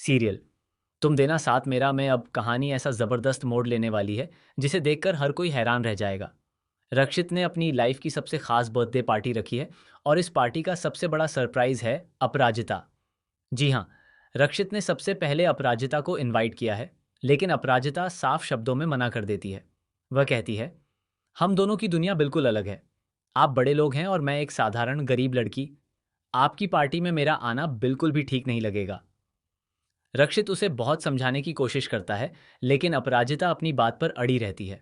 Serial तुम देना साथ मेरा में अब कहानी ऐसा जबरदस्त मोड़ लेने वाली है जिसे देखकर हर कोई हैरान रह जाएगा। रक्षित ने अपनी लाइफ की सबसे खास बर्थडे पार्टी रखी है और इस पार्टी का सबसे बड़ा सरप्राइज है अपराजिता। जी हाँ, रक्षित ने सबसे पहले अपराजिता को इनवाइट किया है, लेकिन अपराजिता साफ शब्दों में मना कर देती है। वह कहती है, हम दोनों की दुनिया बिल्कुल अलग है। आप बड़े लोग हैं और मैं एक साधारण गरीब लड़की। आपकी पार्टी में मेरा आना बिल्कुल भी ठीक नहीं लगेगा। रक्षित उसे बहुत समझाने की कोशिश करता है, लेकिन अपराजिता अपनी बात पर अड़ी रहती है।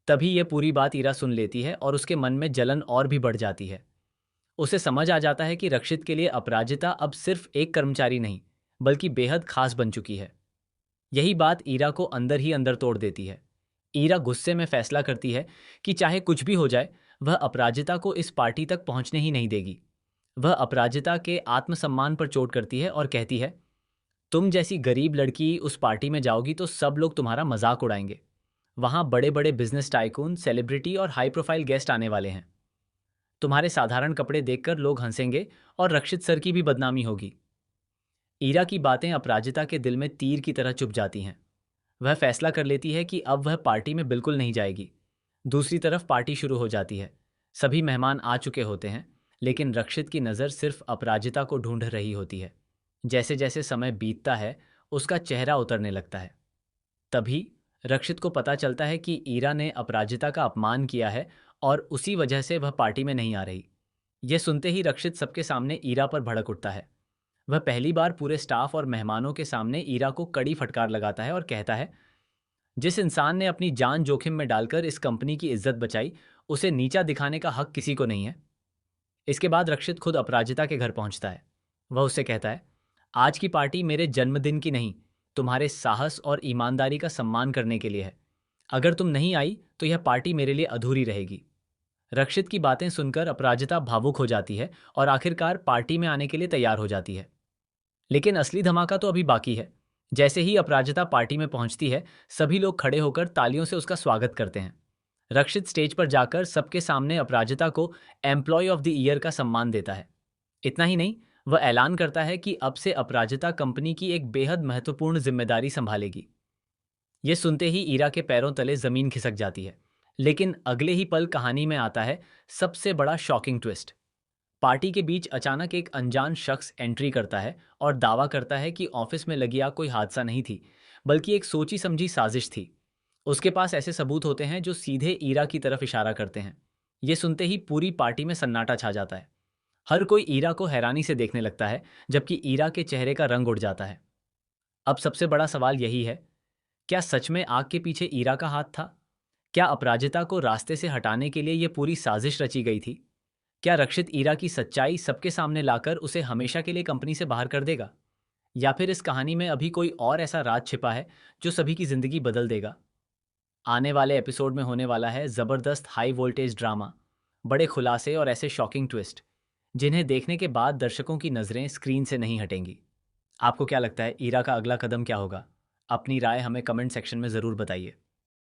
तभी यह पूरी बात ईरा सुन लेती है और उसके मन में जलन और भी बढ़ जाती है। उसे समझ आ जाता है कि रक्षित के लिए अपराजिता अब सिर्फ एक कर्मचारी नहीं, बल्कि बेहद खास बन चुकी है। यही बात ईरा को अंदर ही अंदर तोड़ देती है। ईरा गुस्से में फैसला करती है कि चाहे कुछ भी हो जाए, वह अपराजिता को इस पार्टी तक पहुंचने ही नहीं देगी। वह अपराजिता के आत्मसम्मान पर चोट करती है और कहती है, तुम जैसी गरीब लड़की उस पार्टी में जाओगी तो सब लोग तुम्हारा मजाक उड़ाएंगे। वहां बड़े बड़े बिजनेस टाइकून, सेलिब्रिटी और हाई प्रोफाइल गेस्ट आने वाले हैं। तुम्हारे साधारण कपड़े देखकर लोग हंसेंगे और रक्षित सर की भी बदनामी होगी। ईरा की बातें अपराजिता के दिल में तीर की तरह चुभ जाती हैं। वह फैसला कर लेती है कि अब वह पार्टी में बिल्कुल नहीं जाएगी। दूसरी तरफ पार्टी शुरू हो जाती है। सभी मेहमान आ चुके होते हैं, लेकिन रक्षित की नज़र सिर्फ अपराजिता को ढूंढ रही होती है। जैसे जैसे समय बीतता है, उसका चेहरा उतरने लगता है। तभी रक्षित को पता चलता है कि ईरा ने अपराजिता का अपमान किया है और उसी वजह से वह पार्टी में नहीं आ रही। यह सुनते ही रक्षित सबके सामने ईरा पर भड़क उठता है। वह पहली बार पूरे स्टाफ और मेहमानों के सामने ईरा को कड़ी फटकार लगाता है और कहता है, जिस इंसान ने अपनी जान जोखिम में डालकर इस कंपनी की इज्जत बचाई, उसे नीचा दिखाने का हक किसी को नहीं है। इसके बाद रक्षित खुद अपराजिता के घर पहुंचता है। वह उससे कहता है, आज की पार्टी मेरे जन्मदिन की नहीं, तुम्हारे साहस और ईमानदारी का सम्मान करने के लिए है। अगर तुम नहीं आई तो यह पार्टी मेरे लिए अधूरी रहेगी। रक्षित की बातें सुनकर अपराजिता भावुक हो जाती है और आखिरकार पार्टी में आने के लिए तैयार हो जाती है। लेकिन असली धमाका तो अभी बाकी है। जैसे ही अपराजिता पार्टी में पहुंचती है, सभी लोग खड़े होकर तालियों से उसका स्वागत करते हैं। रक्षित स्टेज पर जाकर सबके सामने अपराजिता को एम्प्लॉय ऑफ द ईयर का सम्मान देता है। इतना ही नहीं, वह ऐलान करता है कि अब से अपराजिता कंपनी की एक बेहद महत्वपूर्ण जिम्मेदारी संभालेगी। ये सुनते ही ईरा के पैरों तले जमीन खिसक जाती है। लेकिन अगले ही पल कहानी में आता है सबसे बड़ा शॉकिंग ट्विस्ट। पार्टी के बीच अचानक एक अनजान शख्स एंट्री करता है और दावा करता है कि ऑफिस में लगी आग कोई हादसा नहीं थी, बल्कि एक सोची समझी साजिश थी। उसके पास ऐसे सबूत होते हैं जो सीधे ईरा की तरफ इशारा करते हैं। ये सुनते ही पूरी पार्टी में सन्नाटा छा जाता है। हर कोई ईरा को हैरानी से देखने लगता है, जबकि ईरा के चेहरे का रंग उड़ जाता है। अब सबसे बड़ा सवाल यही है, क्या सच में आग के पीछे ईरा का हाथ था? क्या अपराजिता को रास्ते से हटाने के लिए यह पूरी साजिश रची गई थी? क्या रक्षित ईरा की सच्चाई सबके सामने लाकर उसे हमेशा के लिए कंपनी से बाहर कर देगा? या फिर इस कहानी में अभी कोई और ऐसा राज छिपा है जो सभी की जिंदगी बदल देगा? आने वाले एपिसोड में होने वाला है जबरदस्त हाई वोल्टेज ड्रामा, बड़े खुलासे और ऐसे शॉकिंग ट्विस्ट जिन्हें देखने के बाद दर्शकों की नज़रें स्क्रीन से नहीं हटेंगी। आपको क्या लगता है, ईरा का अगला कदम क्या होगा? अपनी राय हमें कमेंट सेक्शन में ज़रूर बताइए।